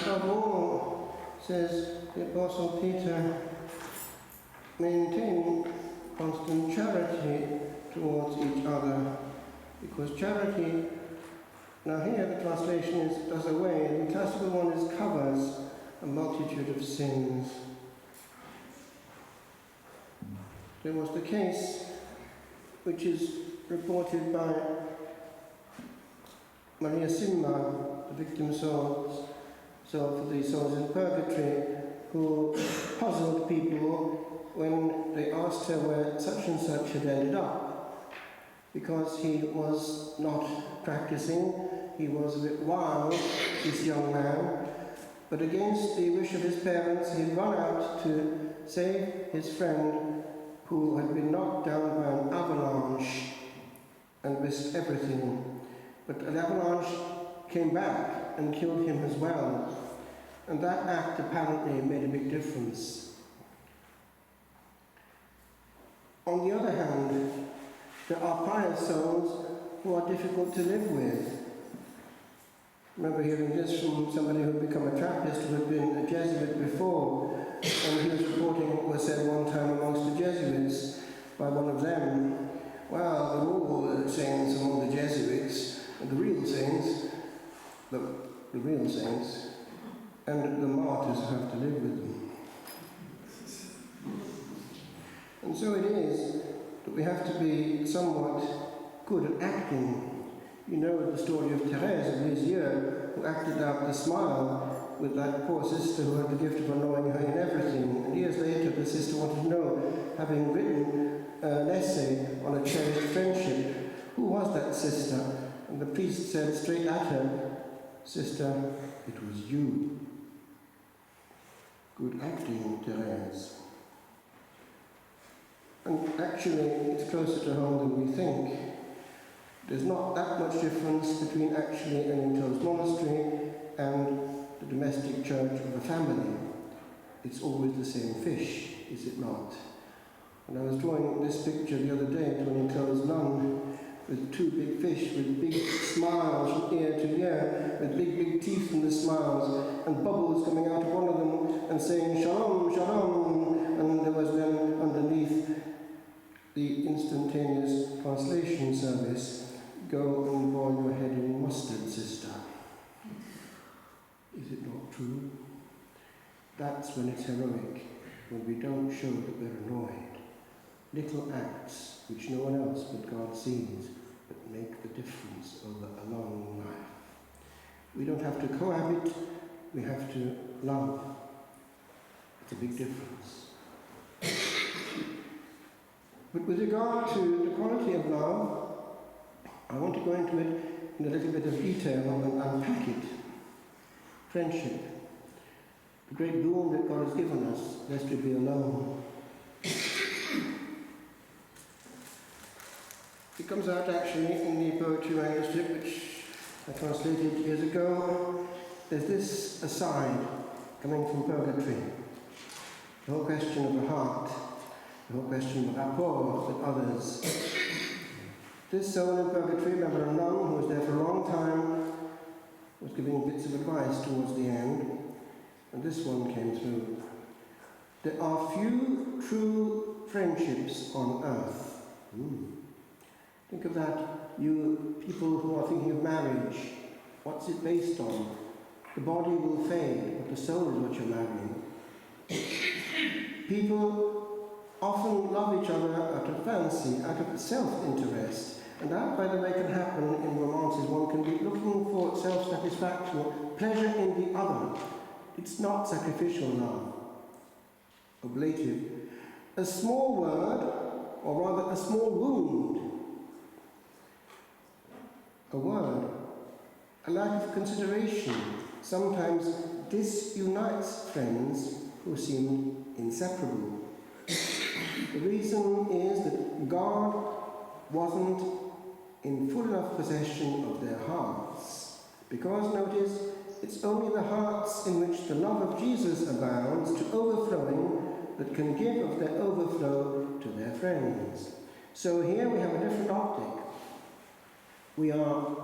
above all, says the Apostle Peter, maintain constant charity towards each other, because charity, now here the translation is does away, the classical one is covers a multitude of sins. There was the case which is reported by Maria Simma, the victim soul for the souls in purgatory, who puzzled people when they asked her where such and such had ended up, because he was not practicing, he was a bit wild, this young man, but against the wish of his parents he run out to save his friend who had been knocked down by an avalanche and risked everything. But an avalanche came back and killed him as well. And that act apparently made a big difference. On the other hand, there are pious souls who are difficult to live with. I remember hearing this from somebody who had become a Trappist who had been a Jesuit before, and he was reporting what was said one time amongst the Jesuits by one of them. Well, they're all saints among the Jesuits, the real saints, the real saints, and the martyrs have to live with them. And so it is that we have to be somewhat good at acting. You know the story of Thérèse of Lisieux, who acted out the smile with that poor sister who had the gift of annoying her in everything. And years later the sister wanted to know, having written an essay on a cherished friendship, who was that sister? And the priest said straight at her, "Sister, it was you." Good acting, Thérèse. And actually, it's closer to home than we think. There's not that much difference between actually an enclosed monastery and the domestic church of a family. It's always the same fish, is it not? And I was drawing this picture the other day to an enclosed nun with two big fish with big smiles from ear to ear, with big teeth in the smiles, and bubbles coming out of one of them and saying "Shalom, Shalom," and there was then underneath the instantaneous translation service, "Go and boil your head in mustard, sister." Is it not true? That's when it's heroic, when we don't show that we're annoyed. Little acts which no one else but God sees, but make the difference over a long life. We don't have to cohabit, we have to love. It's a big difference. But with regard to the quality of love, I want to go into it in a little bit of detail and unpack it. Friendship, the great boon that God has given us, lest we be alone. It comes out actually in the poetry manuscript which I translated years ago. There's this aside coming from purgatory. The whole question of the heart, the whole question of rapport with others. This soul in purgatory, remember a nun who was there for a long time, was giving bits of advice towards the end, and this one came through. There are few true friendships on earth. Think of that, you people who are thinking of marriage. What's it based on? The body will fade, but the soul is what you're marrying. People often love each other out of fancy, out of self-interest. And that, by the way, can happen in romances. One can be looking for self-satisfaction or pleasure in the other. It's not sacrificial love, oblative. A small word, or rather a small wound, a word, a lack of consideration, sometimes disunites friends who seem inseparable. The reason is that God wasn't in full enough possession of their hearts. Because, notice, it's only the hearts in which the love of Jesus abounds to overflowing that can give of their overflow to their friends. So here we have a different optic. We are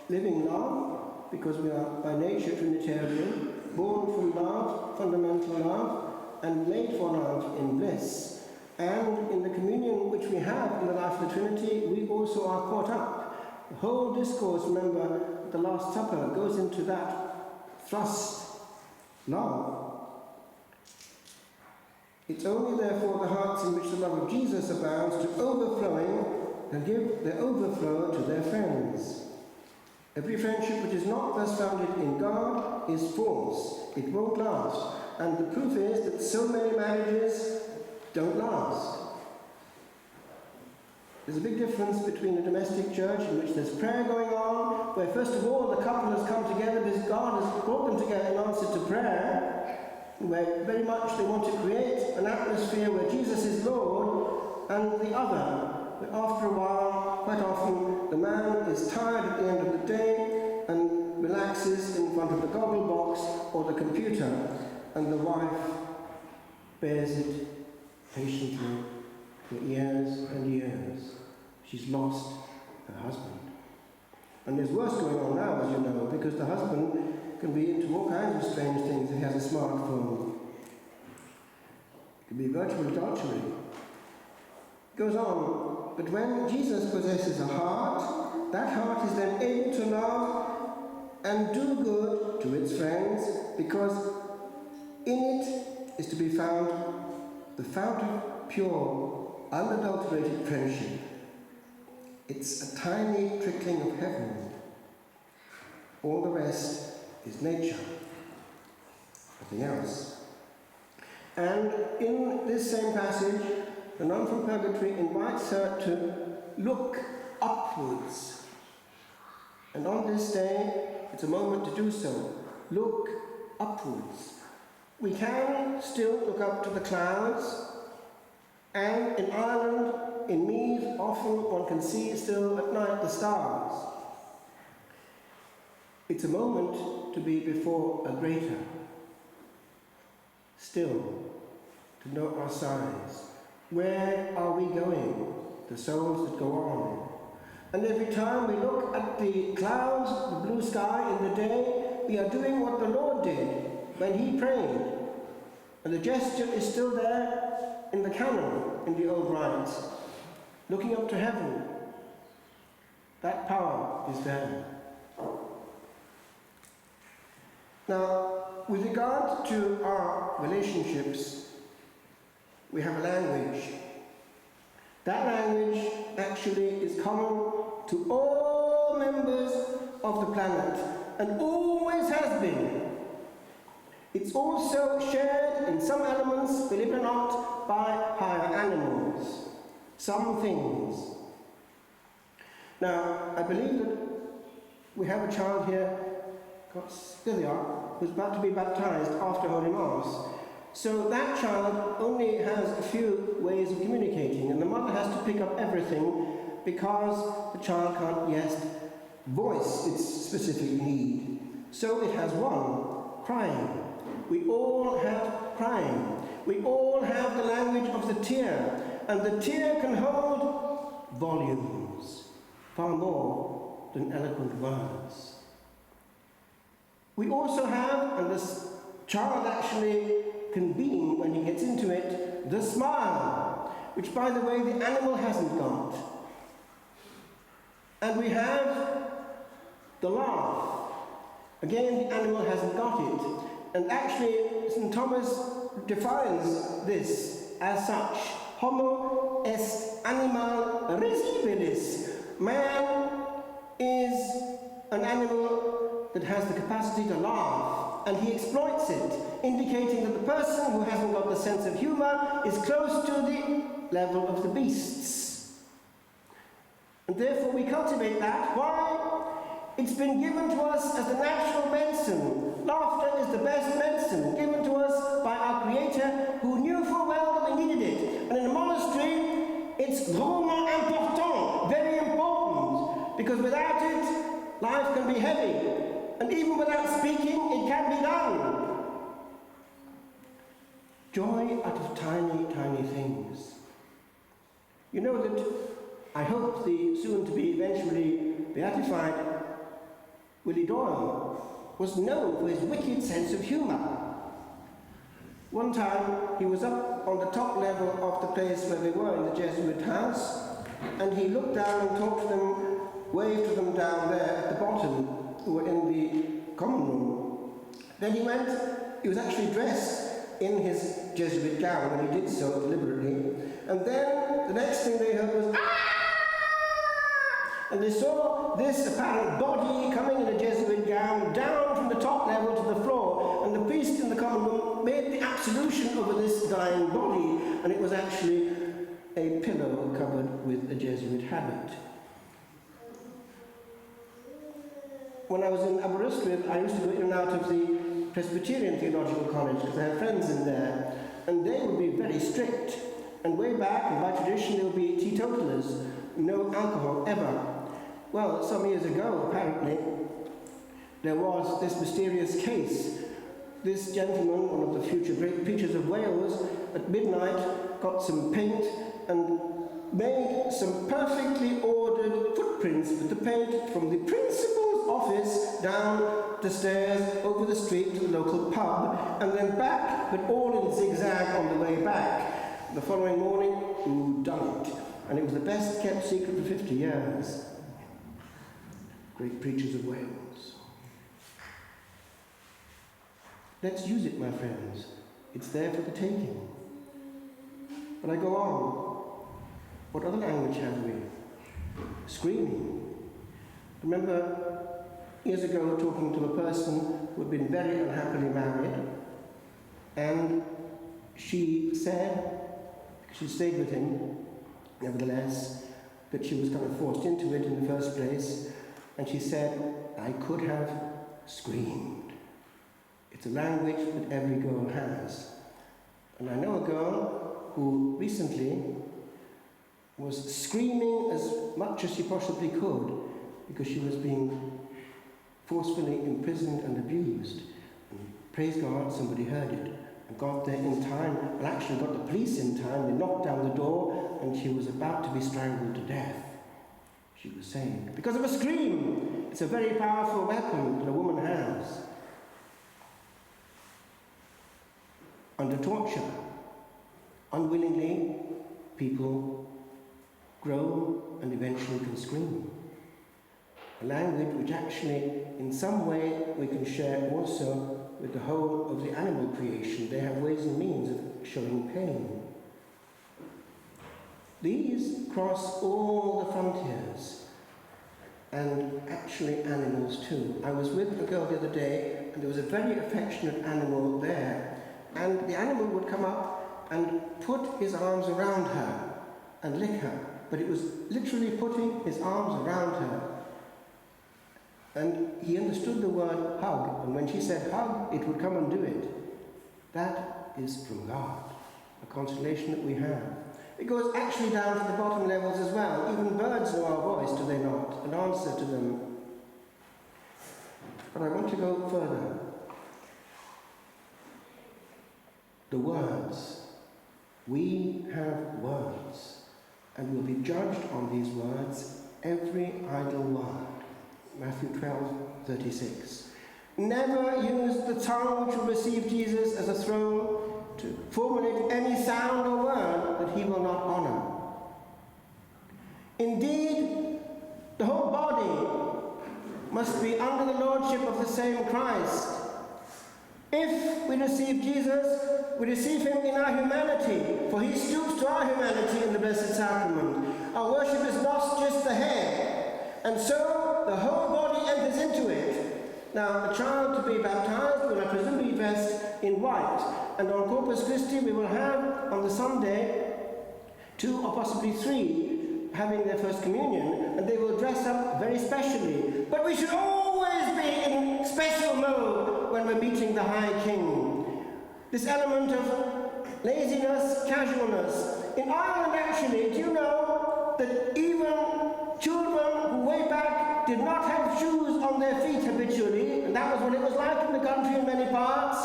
living love because we are by nature Trinitarian, born from love, fundamental love, and made for love in bliss. And in the communion which we have in the life of the Trinity, we also are caught up. The whole discourse, remember, the Last Supper goes into that thrust, love. It's only therefore the hearts in which the love of Jesus abounds to overflowing and give the overflow to their friends. Every friendship which is not thus founded in God is false. It won't last. And the proof is that so many marriages don't last. There's a big difference between a domestic church in which there's prayer going on, where first of all the couple has come together because God has brought them together in answer to prayer, where very much they want to create an atmosphere where Jesus is Lord, and the other, where after a while, quite often, the man is tired at the end of the day and relaxes in front of the goggle box or the computer, and the wife bears it patiently for years and years. She's lost her husband. And there's worse going on now, as you know, because the husband can be into all kinds of strange things if he has a smartphone. It can be virtual adultery. It goes on. But when Jesus possesses a heart, that heart is then able to love and do good to its friends, because in it is to be found the fount of pure, unadulterated friendship. It's a tiny trickling of heaven. All the rest is nature, nothing else. And in this same passage, the nun from Purgatory invites her to look upwards. And on this day, it's a moment to do so. Look upwards. We can still look up to the clouds, and in Ireland, in Meath, often one can see still at night the stars. It's a moment to be before a greater, still, to note our signs. Where are we going? The souls that go on. And every time we look at the clouds, the blue sky in the day, we are doing what the Lord did when he prayed. And the gesture is still there in the canon, in the old rites, looking up to heaven. That power is there. Now, with regard to our relationships, we have a language. That language actually is common to all members of the planet, and always has been. It's also shared in some elements, believe it or not, by higher animals. Some things. Now, I believe that we have a child here, there they are, who's about to be baptized after Holy Mass. So that child only has a few ways of communicating, and the mother has to pick up everything because the child can't yet voice its specific need. So it has one, crying. We all have crying. We all have the language of the tear, and the tear can hold volumes, far more than eloquent words. We also have, and this child actually can beam when he gets into it, the smile, which, by the way, the animal hasn't got. And we have the laugh. Again, the animal hasn't got it. And actually, St. Thomas defines this as such. Homo est animal risibilis. Man is an animal that has the capacity to laugh, and he exploits it, indicating that the person who hasn't got the sense of humour is close to the level of the beasts. And therefore we cultivate that. Why? It's been given to us as the natural medicine. Laughter is the best medicine, given to us by our Creator, who knew full well that we needed it. And in a monastery, it's vraiment important, very important, because without it, life can be heavy. And even without speaking, it can be done. Joy out of tiny, tiny things. You know that I hope the soon-to-be eventually beatified Willie Doyle was known for his wicked sense of humour. One time he was up on the top level of the place where they were in the Jesuit house, and he looked down and talked to them, waved to them down there at the bottom, who were in the common room. Then he was actually dressed in his Jesuit gown, and he did so deliberately. And then the next thing they heard was, "Ah!" And they saw this apparent body coming in a Jesuit gown down from the top level to the floor, and the priest in the common room made the absolution over this dying body, and it was actually a pillow covered with a Jesuit habit. When I was in Aberystwyth, I used to go in and out of the Presbyterian Theological College because I had friends in there, and they would be very strict. And way back, and by tradition, they would be teetotalers, no alcohol ever. Well, some years ago, apparently, there was this mysterious case. This gentleman, one of the future great preachers of Wales, at midnight got some paint and made some perfectly ordered footprints with the paint from the principal's office down the stairs, over the street to the local pub, and then back, but all in zigzag on the way back. The following morning, who done it? And it was the best kept secret for 50 years. Great preachers of Wales. Let's use it, my friends. It's there for the taking. But I go on. What other language have we? Screaming. Remember years ago talking to a person who had been very unhappily married, and she said, because she stayed with him, nevertheless, but she was kind of forced into it in the first place, and she said, "I could have screamed." It's a language that every girl has. And I know a girl who recently was screaming as much as she possibly could because she was being forcefully imprisoned and abused. And praise God, somebody heard it and got there in time, and actually got the police in time. They knocked down the door and she was about to be strangled to death. She was saved because of a scream. It's a very powerful weapon that a woman has. Under torture, unwillingly, people grow and eventually can scream. A language which actually, in some way, we can share also with the whole of the animal creation. They have ways and means of showing pain. These cross all the frontiers, and actually animals too. I was with a girl the other day, and there was a very affectionate animal there, and the animal would come up and put his arms around her and lick her, but it was literally putting his arms around her. And he understood the word hug, and when she said hug, it would come and do it. That is from God, a consolation that we have. It goes actually down to the bottom levels as well. Even birds know our voice, do they not? An answer to them. But I want to go further. The words. We have words, and will be judged on these words, every idle word. Matthew 12:36. Never use the tongue which will receive Jesus as a throne to formulate any sound or word that he will not honor. Indeed, the whole body must be under the lordship of the same Christ. If we receive Jesus, we receive him in our humanity, for he stoops to our humanity in the Blessed Sacrament. Our worship is not just the head, and so the whole body enters into it. Now, a child to be baptized will, I presume, be dressed in white, and on Corpus Christi we will have, on the Sunday, 2 or possibly 3 having their first communion, and they will dress up very specially. But we should always be in special mode when we're meeting the High King. This element of laziness, casualness. In Ireland, actually, do you know that even children who way back did not have shoes on their feet habitually, and that was what it was like in the country in many parts,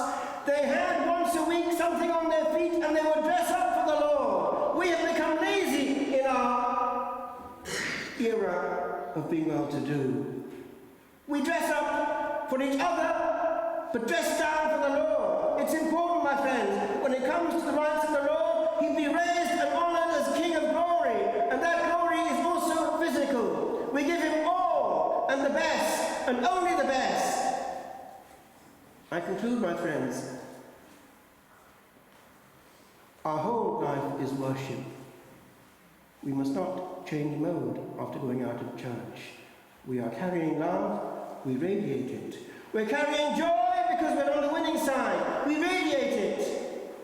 they had once a week something on their feet and they would dress up for the Lord. We have become lazy in our era of being well-to-do. We dress up for each other, but dressed down for the Lord. It's important, my friends, when it comes to the rights of the Lord, he'd be raised and honoured as King of glory, and that glory is also physical. We give him all, and the best, and only the best. I conclude, my friends, our whole life is worship. We must not change mode after going out of church. We are carrying love, we radiate it. We're carrying joy because we're on the winning side. We radiate it.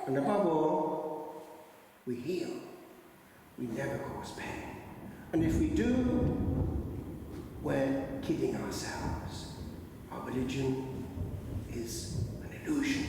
And above all, we heal. We never cause pain. And if we do, we're kidding ourselves. Our religion is an illusion.